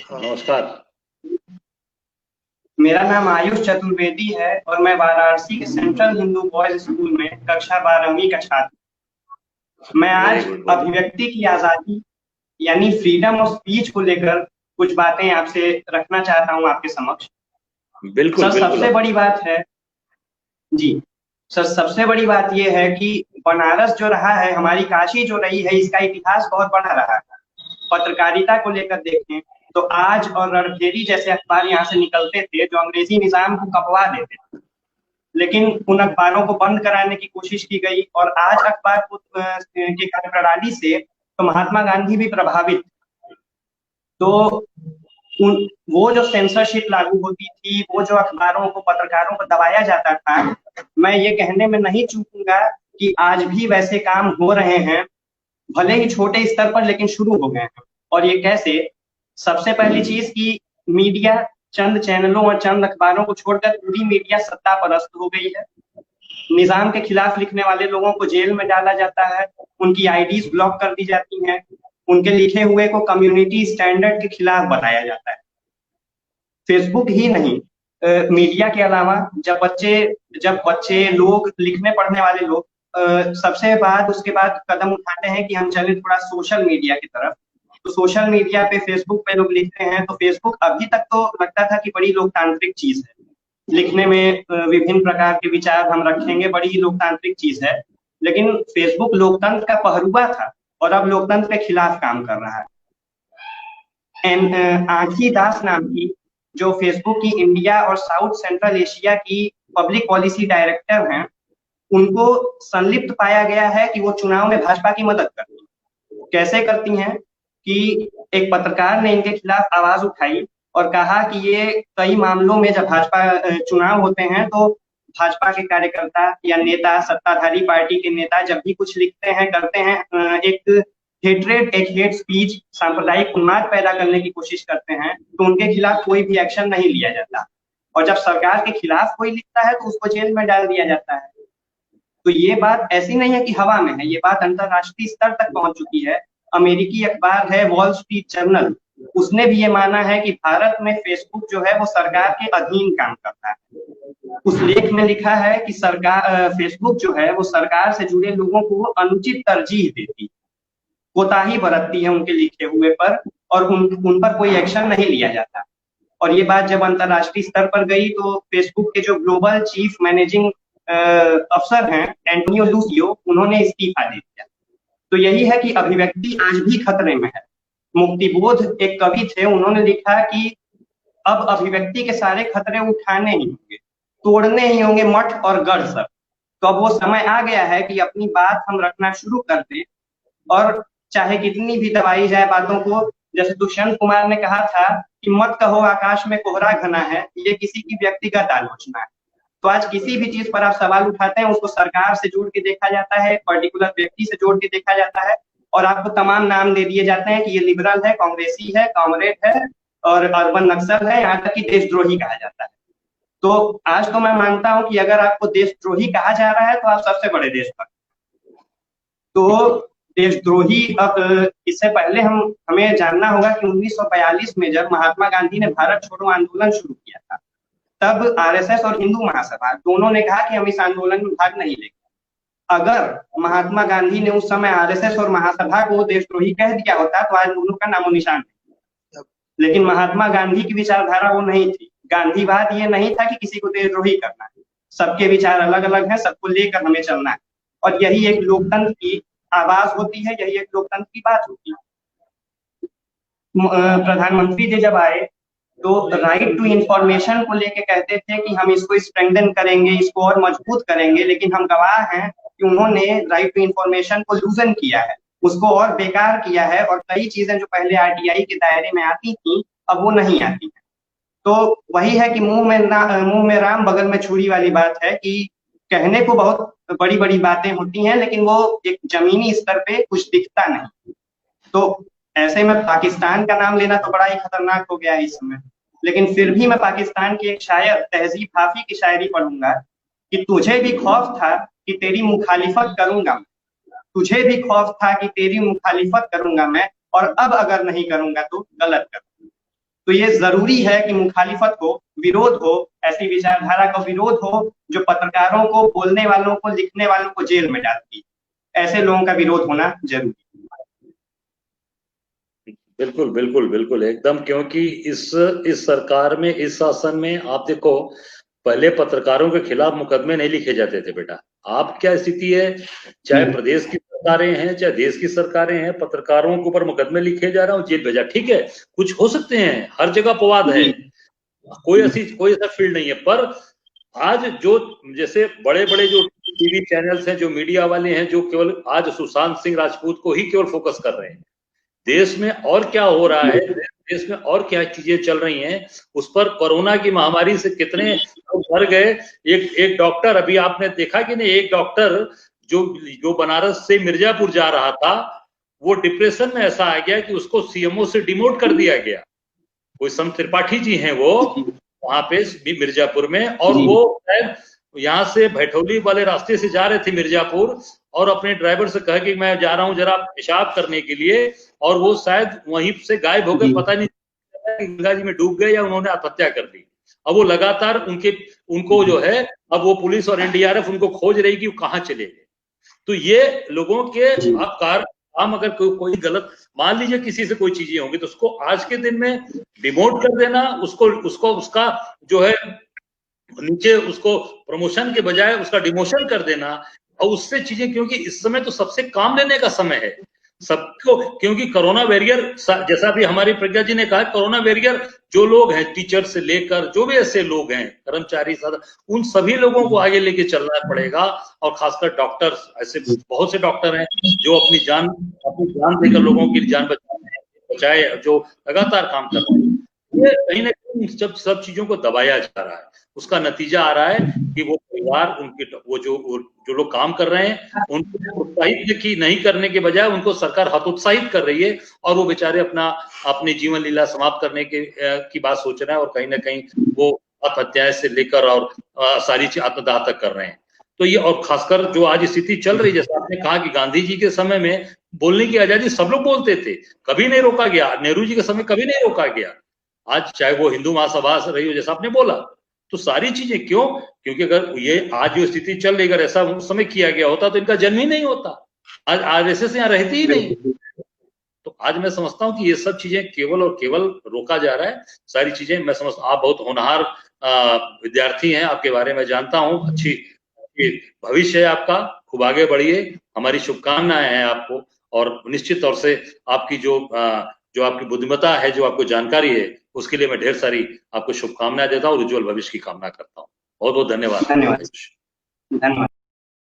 नमस्कार। मेरा नाम आयुष चतुर्वेदी है और मैं वाराणसी के सेंट्रल हिंदू बॉयज स्कूल में कक्षा 12वीं का छात्र। मैं वेरी आज गुड, वेरी गुड। अभिव्यक्ति की आजादी यानी फ्रीडम ऑफ स्पीच को लेकर कुछ बातें आपसे रखना चाहता हूं आपके समक्ष। बिल्कुल, सर बिल्कुल सबसे आप बड़ी बात है जी सर सबसे बड़ी बात यह है कि बनारस जो रहा है, हमारी काशी जो रही है, इसका इतिहास बहुत बड़ा रहा है। पत्रकारिता को लेकर देखें तो आज और रणधीरी जैसे अखबार यहाँ से निकलते थे जो अंग्रेजी निजाम को कपवा देते थे, लेकिन उन अखबारों को बंद कराने की कोशिश की गई और आज अखबार की कार्यप्रणाली से तो महात्मा गांधी भी प्रभावित। तो वो जो सेंसरशिप लागू होती थी, वो जो अखबारों को, पत्रकारों को दबाया जाता था, मैं ये कहने में नहीं चूकूंगा कि आज भी वैसे काम हो रहे हैं, भले ही छोटे स्तर पर, लेकिन शुरू हो गए हैं। और ये कैसे? सबसे पहली चीज कि मीडिया चंद चैनलों और चंद अखबारों को छोड़कर पूरी मीडिया सत्ता परस्त हो गई है। निजाम के खिलाफ लिखने वाले लोगों को जेल में डाला जाता है, उनकी आईडीज ब्लॉक कर दी जाती हैं, उनके लिखे हुए को कम्युनिटी स्टैंडर्ड के खिलाफ बताया जाता है। फेसबुक ही नहीं, मीडिया के अलावा जब बच्चे लोग, लिखने पढ़ने वाले लोग सबसे बाद उसके बाद कदम उठाते हैं कि हम चले थोड़ा सोशल मीडिया की तरफ, तो सोशल मीडिया पे, फेसबुक पे लोग लिखते हैं। तो फेसबुक अभी तक तो लगता था कि बड़ी लोकतांत्रिक चीज है, लिखने में विभिन्न प्रकार के विचार हम रखेंगे, बड़ी ही लोकतांत्रिक चीज है। लेकिन फेसबुक लोकतंत्र का पहरुआ था और अब लोकतंत्र के खिलाफ काम कर रहा है। आंखी दास नाम की, जो फेसबुक की इंडिया और साउथ सेंट्रल एशिया की पब्लिक पॉलिसी डायरेक्टर हैं, उनको संलिप्त पाया गया है कि वो चुनाव में भाजपा की मदद करती हैं। कैसे करती हैं कि एक पत्रकार ने इनके खिलाफ आवाज उठाई और कहा कि ये कई मामलों में जब भाजपा चुनाव होते हैं तो भाजपा के कार्यकर्ता या नेता, सत्ताधारी पार्टी के नेता जब भी कुछ लिखते हैं, करते हैं, एक हेट्रेड, एक हेट स्पीच, सांप्रदायिक उन्माद पैदा करने की कोशिश करते हैं, तो उनके खिलाफ कोई भी एक्शन नहीं लिया जाता। और जब सरकार के खिलाफ कोई लिखता है तो उसको जेल में डाल दिया जाता है। तो ये बात ऐसी नहीं है कि हवा में है, ये बात अंतरराष्ट्रीय स्तर तक पहुंच चुकी है। अमेरिकी अखबार है वॉल स्ट्रीट जर्नल, उसने भी ये माना है कि भारत में फेसबुक जो है वो सरकार के अधीन काम करता है। उस लेख में लिखा है कि सरकार, फेसबुक जो है वो सरकार से जुड़े लोगों को अनुचित तरजीह देती, कोताही बरतती है उनके लिखे हुए पर, और उन पर कोई एक्शन नहीं लिया जाता। और ये बात जब अंतरराष्ट्रीय स्तर पर गई तो फेसबुक के जो ग्लोबल चीफ मैनेजिंग अफसर हैं, एंटोनियो लूसियो, उन्होंने इस्तीफा दे दिया। तो यही है कि अभिव्यक्ति आज भी खतरे में है। मुक्तिबोध एक कवि थे, उन्होंने लिखा कि अब अभिव्यक्ति के सारे खतरे उठाने ही होंगे, तोड़ने ही होंगे मठ और गढ़ सब। तो अब वो समय आ गया है कि अपनी बात हम रखना शुरू कर दें, और चाहे कितनी भी दबाई जाए बातों को। जैसे दुष्यंत कुमार ने कहा था कि मत कहो आकाश में कोहरा घना है, ये किसी की व्यक्तिगत आलोचना है। तो आज किसी भी चीज पर आप सवाल उठाते हैं, उसको सरकार से जोड़ के देखा जाता है, पर्टिकुलर व्यक्ति से जोड़ के देखा जाता है, और आपको तमाम नाम दे दिए जाते हैं कि ये लिबरल है, कांग्रेसी है, कॉमरेड है और अर्बन नक्सल है, यहाँ तक कि देशद्रोही कहा जाता है। तो आज तो मैं मानता हूं कि अगर आपको देशद्रोही कहा जा रहा है तो आप सबसे बड़े देशभक्त। तो देशद्रोही, अब इससे पहले हमें जानना होगा कि 1942 में जब महात्मा गांधी ने भारत छोड़ो आंदोलन शुरू किया था, तब आरएसएस और हिंदू महासभा दोनों ने कहा कि हम इस आंदोलन में भाग नहीं लेंगे। अगर महात्मा गांधी ने उस समय आरएसएस और महासभा को देशद्रोही कह दिया होता तो आज दोनों का नामो निशान नहीं। लेकिन महात्मा गांधी की विचारधारा वो नहीं थी। गांधीवाद ये नहीं था कि किसी को देशद्रोही करना है, सबके विचार अलग अलग हैं, सबको लेकर हमें चलना है। और यही एक लोकतंत्र की आवाज होती है, यही एक लोकतंत्र की बात होती है। प्रधानमंत्री जी जब आए तो राइट टू इंफॉर्मेशन को लेके कहते थे कि हम इसको स्ट्रेंथन करेंगे, इसको और मजबूत करेंगे, लेकिन हम गवाह हैं कि उन्होंने राइट टू इंफॉर्मेशन को लूजन किया है, उसको और बेकार किया है, और कई चीजें जो पहले आरटीआई के दायरे में आती थी अब वो नहीं आती है। तो वही है कि मुंह में राम बगल में छुरी वाली बात है कि कहने को बहुत बड़ी बड़ी बातें होती हैं, लेकिन वो एक जमीनी स्तर पे कुछ दिखता नहीं। तो ऐसे में पाकिस्तान का नाम लेना तो बड़ा ही खतरनाक हो गया है इस समय। लेकिन फिर भी मैं पाकिस्तान की एक शायर तहजीब हाफी की शायरी पढ़ूंगा कि तुझे भी खौफ था कि तेरी मुखालिफत करूंगा मैं, तुझे भी खौफ था कि तेरी मुखालिफत करूंगा मैं, और अब अगर नहीं करूंगा तो गलत करूंगा। तो ये जरूरी है कि मुखालिफत हो, विरोध हो, ऐसी विचारधारा का विरोध हो जो पत्रकारों को, बोलने वालों को, लिखने वालों को जेल में डालती है। ऐसे लोगों का विरोध होना जरूरी है। बिल्कुल बिल्कुल बिल्कुल एकदम, क्योंकि इस सरकार में, इस शासन में आप देखो, पहले पत्रकारों के खिलाफ मुकदमे नहीं लिखे जाते थे बेटा। आप क्या स्थिति है, चाहे प्रदेश की सरकारें हैं चाहे देश की सरकारें हैं, पत्रकारों के ऊपर मुकदमे लिखे जा रहे हैं, जेल भेजा। ठीक है, कुछ हो सकते हैं, हर जगह अपवाद है, कोई ऐसा फील्ड नहीं है। पर आज जो जैसे बड़े बड़े जो टीवी चैनल्स हैं, जो मीडिया वाले हैं, जो केवल आज सुशांत सिंह राजपूत को ही केवल फोकस कर रहे हैं, देश में और क्या हो रहा है, देश में और क्या चीजें चल रही हैं, उस पर कोरोना की महामारी से कितने लोग मर गए। एक डॉक्टर, अभी आपने देखा कि नहीं, एक डॉक्टर जो बनारस से मिर्जापुर जा रहा था, वो डिप्रेशन में ऐसा आ गया कि उसको सीएमओ से डिमोट कर दिया गया। कोई सम त्रिपाठी जी हैं वो वहां पे मिर्जापुर में, और वो यहाँ से भैठौली वाले रास्ते से जा रहे थे मिर्जापुर, और अपने ड्राइवर से कहा कि मैं जा रहा हूँ जरा पेशाब करने के लिए, और वो शायद वहीं से गायब हो गए, पता नहीं गंगा जी में डूब गए या उन्होंने आत्महत्या कर ली। अब वो लगातार उनको जो है, अब वो पुलिस और एनडीआरएफ उनको खोज रही कि वो कहाँ चले गए। तो ये लोगों के आप काम अगर कोई गलत, मान लीजिए किसी से कोई चीजें होंगी, तो उसको आज के दिन में डिमोट कर देना, उसको उसका जो है नीचे, उसको प्रमोशन के बजाय उसका डिमोशन कर देना, और उससे चीजें, क्योंकि इस समय तो सबसे काम लेने का समय है सबको, क्योंकि कोरोना वॉरियर, जैसा भी हमारी प्रज्ञा जी ने कहा, कोरोना वॉरियर जो लोग हैं, टीचर से लेकर जो भी ऐसे लोग हैं, कर्मचारी, उन सभी लोगों को आगे लेके चलना पड़ेगा। और खासकर डॉक्टर्स, ऐसे बहुत से डॉक्टर हैं जो अपनी जान देकर लोगों की जान बचाए, जो लगातार काम कर रहे हैं। ये कहीं ना कहीं जब सब चीजों को दबाया जा रहा है, उसका नतीजा आ रहा है कि वो परिवार, उनके वो जो लोग काम कर रहे हैं, उनको प्रोत्साहित नहीं करने के बजाय उनको सरकार हतोत्साहित कर रही है, और वो बेचारे अपनी जीवन लीला समाप्त करने की बात सोच रहे हैं, और कहीं ना कहीं वो आत्महत्याएं से लेकर और सारी चीज आत्मदाह तक कर रहे हैं। तो ये, और खासकर जो आज स्थिति चल रही है, जैसे आपने कहा कि गांधी जी के समय में बोलने की आजादी सब लोग बोलते थे, कभी नहीं रोका गया। नेहरू जी के समय कभी नहीं रोका गया। आज चाहे वो हिंदू महासभा रही हो, जैसा आपने बोला, तो सारी चीजें क्यों, क्योंकि अगर ये आज जो स्थिति चल रही, अगर ऐसा उस समय किया गया होता तो इनका जन्म ही नहीं होता, आज आरएसएस यहाँ रहती ही नहीं। तो आज मैं समझता हूँ कि ये सब चीजें केवल और केवल रोका जा रहा है। सारी चीजें मैं समझता, आप बहुत होनहार विद्यार्थी हैं, आपके बारे में जानता हूँ, अच्छी भविष्य है आपका, खूब आगे बढ़िए, हमारी शुभकामनाएं हैं आपको। और निश्चित तौर से आपकी जो आपकी बुद्धिमत्ता है, जो आपको जानकारी है, उसके लिए मैं ढेर सारी आपको शुभकामनाएं देता हूँ और उज्जवल भविष्य की कामना करता हूँ। बहुत बहुत धन्यवाद। धन्यवाद।